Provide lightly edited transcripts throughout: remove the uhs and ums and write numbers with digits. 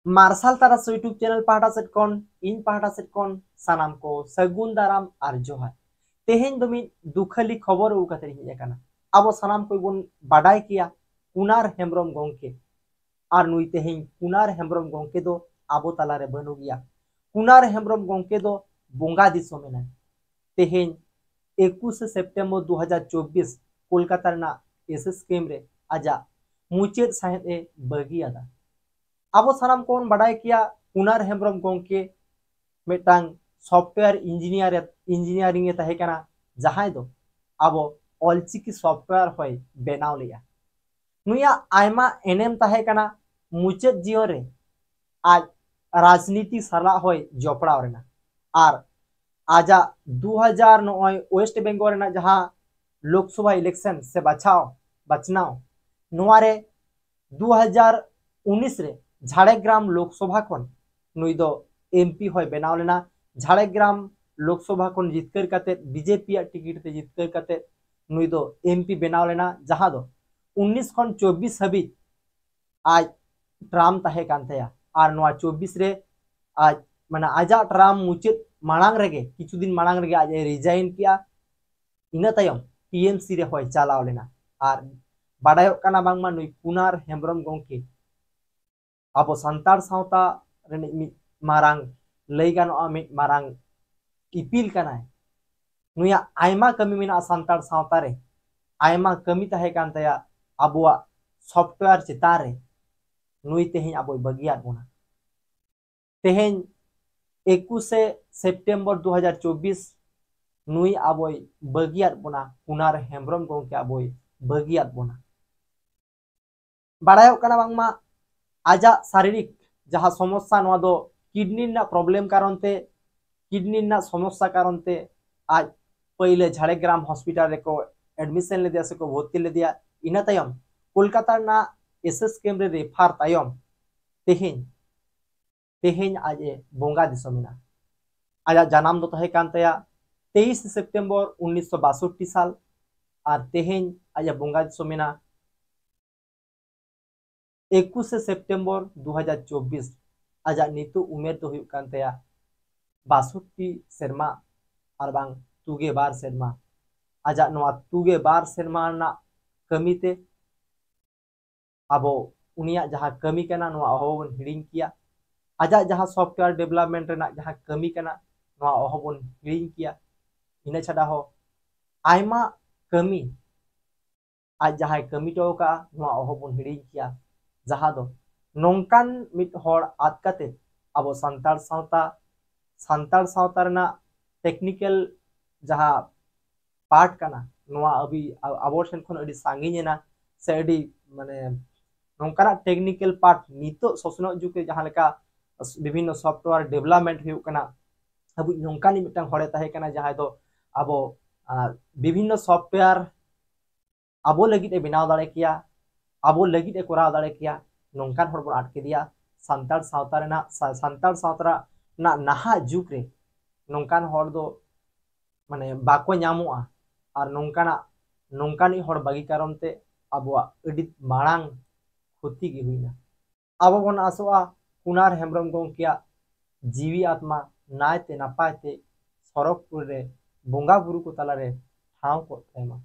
Martial तारास YouTube channel पाहटा set कौन इन पाहटा set कौन सानाम को सगुन दाराम और जोहार तेहेन दो मिद दुखली खबर उ कते हिज आकाना आबो सानाम को बन बाडाय किया कुनार हेम्ब्रम गंके और नुई तेहेन कुनार हेम्ब्रम गंके दो आबो तालारे बनु गया कुनार हेम्ब्रम गंके दो बोंगा दिसो मेना तेहेन 21 सेप्टेम्बर 2024 कोलकाता ना एसएस केम रे आजा मुचेद साहेब ए बगी आदा अब सानाम को बाडाय किया कुनार हेम्ब्रम गंके मेटांग सॉफ्टवेयर इंजीनियरिंग तहे कना जहां दो अब ऑलचिकी सॉफ्टवेयर होय बेनाव लिया नुया आयमा एनएम तहे कना मुचेद जीवन रे आज राजनीति सला होय जपड़ा रेना आर आजा 2000 नय वेस्ट बेंगल रेना जहां लोकसभा इलेक्शन से बचनाव नुआरे 2019 रे झाड़ग्राम लोकसभा खन नुई दो एमपी होय बेनाव लेना झाड़ग्राम लोकसभा खन जितकर कते बीजेपी टिकट ते जितकर कते नुई दो एमपी बेनाव लेना जहां दो 19 खन 24 हबी आज ट्राम तहे कांथया आर नोआ 24 रे आज माने आजा ट्राम मुचित मांग रेगे किछु दिन मांग रेगे आज रिजाइन किया इना तायम टीएमसी रे होय चालाव लेना आर बाडायो काना बांगमा नुई कुनार हेम्ब्रम गंके अब संतार सावता मारांग लई गानोआ मिद मारांग इपिल कनाय नुया आयमा कमी मेना संतार सावता रे आयमा कमी तहे कान तया अबुआ सॉफ्टवेयर चितारे नुई तेहेन अबो बगियात बोना तेहेन 21 सेप्टेम्बर 2024 नुई अबो बगियात बोना कुनार हेम्ब्रम गंके अबो बगियात बोना बाडायो काना बांगमा आजा शारीरिक जहाँ समस्या नवा दो किडनी ना प्रॉब्लम कारण ते किडनी ना समस्या कारण ते आज पहले झाड़ग्राम हॉस्पिटल रे को एडमिशन ले दिया से को भर्ती ले दिया इना तायम कोलकाता ना एसएस केम रे रेफार तायम तेहेन तेहेन आज बोंगा दिसमिना आजा जन्म दो तहे कान तया 23 सितंबर 1962 साल और तेहेन आज बोंगा दिसमिना 21 सेप्टेम्बर 2024 आजा नितु उमेर तो हुई कान तया 62 सेरमा और बांग तुगे बार सेरमा आजा नोआ तुगे बार सेरमा ना कमी ते अब उनिया जहाँ कमी कना नोआ अहोबन हिडिंग किया आजा जहाँ सॉफ्टवेयर डेवलपमेंट रेना जहाँ कमी कना नोआ अहोबन हिडिंग किया इना छाडा हो आयमा कमी आज जहाँ कमी तो का नोआ अहोबन हिडिंग किया जहाँ दो नौकान मिट होड़ आद कते अब संतार सावता रेना टेक्निकल जहाँ पार्ट कना नोआ अभी आबो ठेन खन अडी सांगिनेना से अडी माने नौकाना टेक्निकल पार्ट नितो सोसनो जुके जहाँ लेका विभिन्न सॉफ्टवेयर डेवलपमेंट हुई कना अब नौकानी मिटन होड़े तहे कना जहाँ दो अब विभिन्न सॉफ्टवेयर आबो लगित बनाव दाड़े किया आबो लगित कोराव दाड़े किया नौकान होड़ बन आटके दिया संतार सावता ना नाहा जुग रे नौकान होड़ दो माने बाको ᱧᱟᱢᱚᱜᱼᱟ और नौकानी होड़ बागी कारण ते आबोआ अडी मांग क्षति गे हुईना आबो बन आसोआ कुनार हेम्ब्रम गंकेया जीवी आत्मा नायते नापायते सरकपुर रे बोंगा बुरु को तालारे ठाव को एमा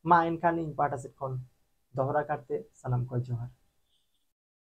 मा एनखान इन पाटा सेट खन दोहरा करते सनम को जोहार।